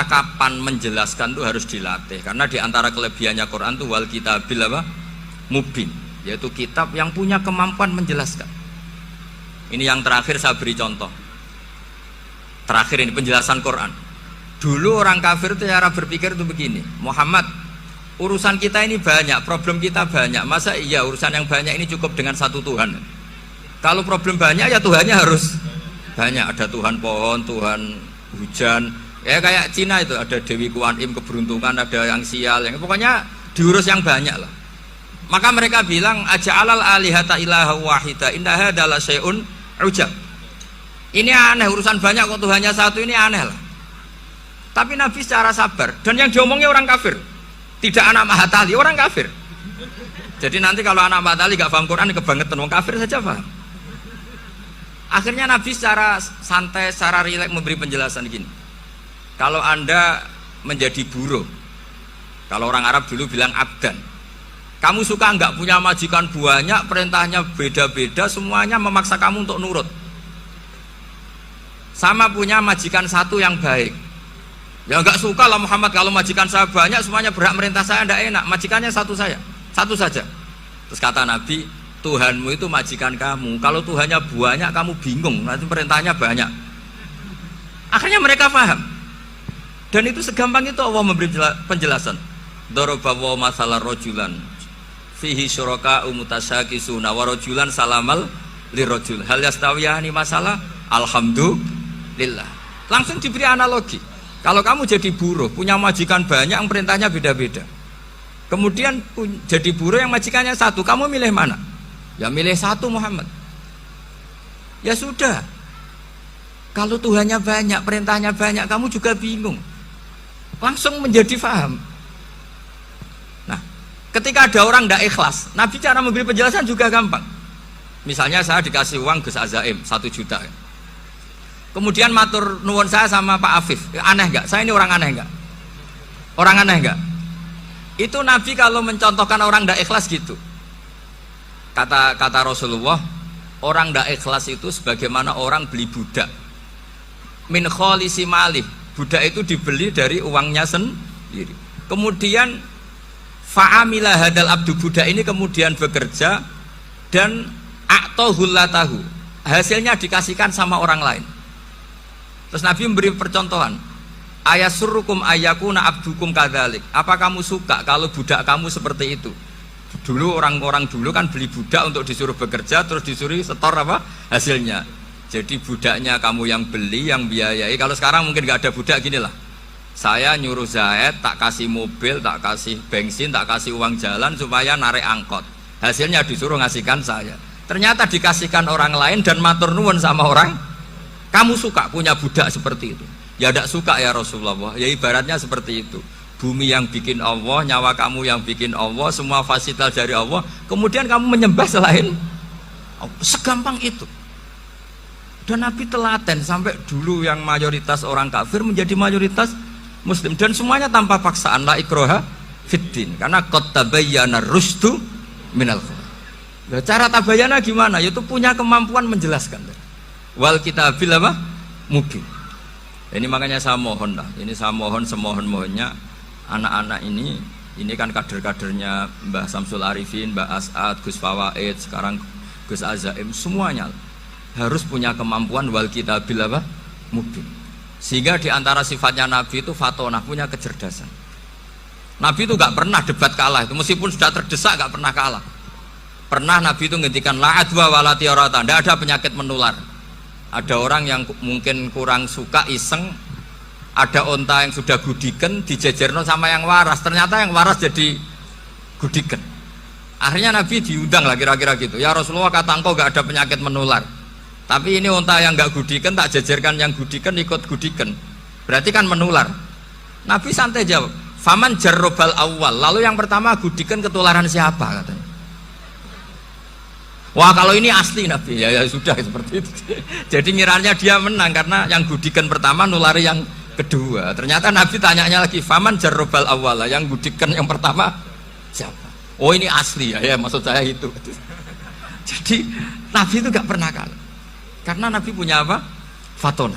kecakapan menjelaskan itu harus dilatih. Karena di antara kelebihannya Quran itu wal kitabil apa? Mubin, yaitu kitab yang punya kemampuan menjelaskan. Ini yang terakhir saya beri contoh. Terakhir ini penjelasan Quran. Dulu orang kafir itu cara berpikir itu begini, Muhammad, urusan kita ini banyak, problem kita banyak. Masa iya urusan yang banyak ini cukup dengan satu Tuhan? Kalau problem banyak ya Tuhannya harus banyak. Ada Tuhan pohon, Tuhan hujan. Ya kayak Cina itu ada Dewi Kuan Im keberuntungan, ada yang sial, yang pokoknya diurus yang banyak lah. Maka mereka bilang aja'alal alihata ilaha wahida inna hadza la syai'un ujab. Ini aneh, urusan banyak kok Tuhannya satu, ini aneh lah. Tapi Nabi secara sabar, dan yang diomongnya orang kafir, tidak anak Mahatali, orang kafir. Jadi nanti kalau anak Mahatali gak paham Quran kebangetan, orang kafir saja paham. Akhirnya Nabi secara santai, secara rileks memberi penjelasan gini. Kalau Anda menjadi buruh, kalau orang Arab dulu bilang abdan, kamu suka nggak punya majikan banyak, perintahnya beda-beda, semuanya memaksa kamu untuk nurut. Sama punya majikan satu yang baik, ya nggak suka lah Muhammad kalau majikan saya banyak, semuanya berhak merintah saya, nggak enak, majikannya satu saja. Terus kata Nabi, Tuhanmu itu majikan kamu, kalau Tuhannya banyak kamu bingung, nanti perintahnya banyak. Akhirnya mereka paham. Dan itu segampang itu Allah memberi penjelasan. Darabahu masalah rojulan fihi syuraka umutasakisuna wa rojulan salamal lirojul hal yastawiyani masalah alhamdulillah. Langsung diberi analogi. Kalau kamu jadi buruh punya majikan banyak yang perintahnya beda-beda, kemudian jadi buruh yang majikannya satu, kamu milih mana? Ya milih satu Muhammad. Ya sudah, kalau Tuhannya banyak, perintahnya banyak, kamu juga bingung. Langsung menjadi faham. Nah, ketika ada orang tidak ikhlas, Nabi cara memberi penjelasan juga gampang. Misalnya saya dikasih uang Gus Azaim 1 juta, kemudian matur nuwun saya sama Pak Afif, aneh nggak? Saya ini orang aneh nggak? Orang aneh nggak? Itu Nabi kalau mencontohkan orang tidak ikhlas gitu. Kata Rasulullah, orang tidak ikhlas itu sebagaimana orang beli budak. Min kholisi malih, budak itu dibeli dari uangnya sendiri. Kemudian fa'amila hadal abdu, budak ini kemudian bekerja dan a'tohullatahu, hasilnya dikasihkan sama orang lain. Terus Nabi memberi percontohan, ayasurrukum ayyakuna abdukum kadzalik. Apa kamu suka kalau budak kamu seperti itu? Dulu orang-orang dulu kan beli budak untuk disuruh bekerja, terus disuruh setor apa hasilnya. Jadi budaknya kamu yang beli, yang biayai. Kalau sekarang mungkin nggak ada budak, gini lah. Saya nyuruh Zaid, tak kasih mobil, tak kasih bensin, tak kasih uang jalan supaya narik angkot. Hasilnya disuruh ngasihkan saya. Ternyata dikasihkan orang lain dan matur nuwun sama orang. Kamu suka punya budak seperti itu? Ya tidak suka ya Rasulullah. Ya ibaratnya seperti itu. Bumi yang bikin Allah, nyawa kamu yang bikin Allah, semua fasilitas dari Allah. Kemudian kamu menyembah selain Allah. Segampang itu. Dan Nabi telaten sampai dulu yang mayoritas orang kafir menjadi mayoritas Muslim, dan semuanya tanpa paksaan, la ikroha fiddin, karena qad tabayyana rusdu minal ghayy. Cara tabayana gimana? Yaitu punya kemampuan menjelaskan. Wal kitabil apa? Mubin. Ini makanya saya mohon lah, ini saya mohon semohon-mohonnya anak-anak ini kan kader-kadernya Mbah Samsul Arifin, Mbah As'ad, Gus Fawaid, sekarang Gus Azaim, semuanya harus punya kemampuan wal kitabil apa? Mubin. Sehingga diantara sifatnya Nabi itu fatonah, punya kecerdasan. Nabi itu gak pernah debat kalah, itu meskipun sudah terdesak gak pernah kalah. Pernah Nabi itu ngendikan la adwa wala tiarata, tidak ada penyakit menular. Ada orang yang mungkin kurang suka iseng, ada onta yang sudah gudiken dijejerno sama yang waras, ternyata yang waras jadi gudiken. Akhirnya Nabi diundang lah kira-kira gitu. Ya Rasulullah, kata engkau gak ada penyakit menular, tapi ini unta yang gak gudiken tak jejerkan yang gudiken ikut gudiken, berarti kan menular. Nabi santai jawab, faman jarrobal awal, lalu yang pertama gudiken ketularan siapa katanya. Wah kalau ini asli Nabi, ya sudah seperti itu. Jadi ngiranya dia menang karena yang gudiken pertama nulari yang kedua. Ternyata Nabi tanyanya lagi, faman jarrobal awal, yang gudiken yang pertama siapa? Oh ini asli ya maksud saya itu. Jadi Nabi itu gak pernah kalah. Karena Nabi punya apa? Fatona.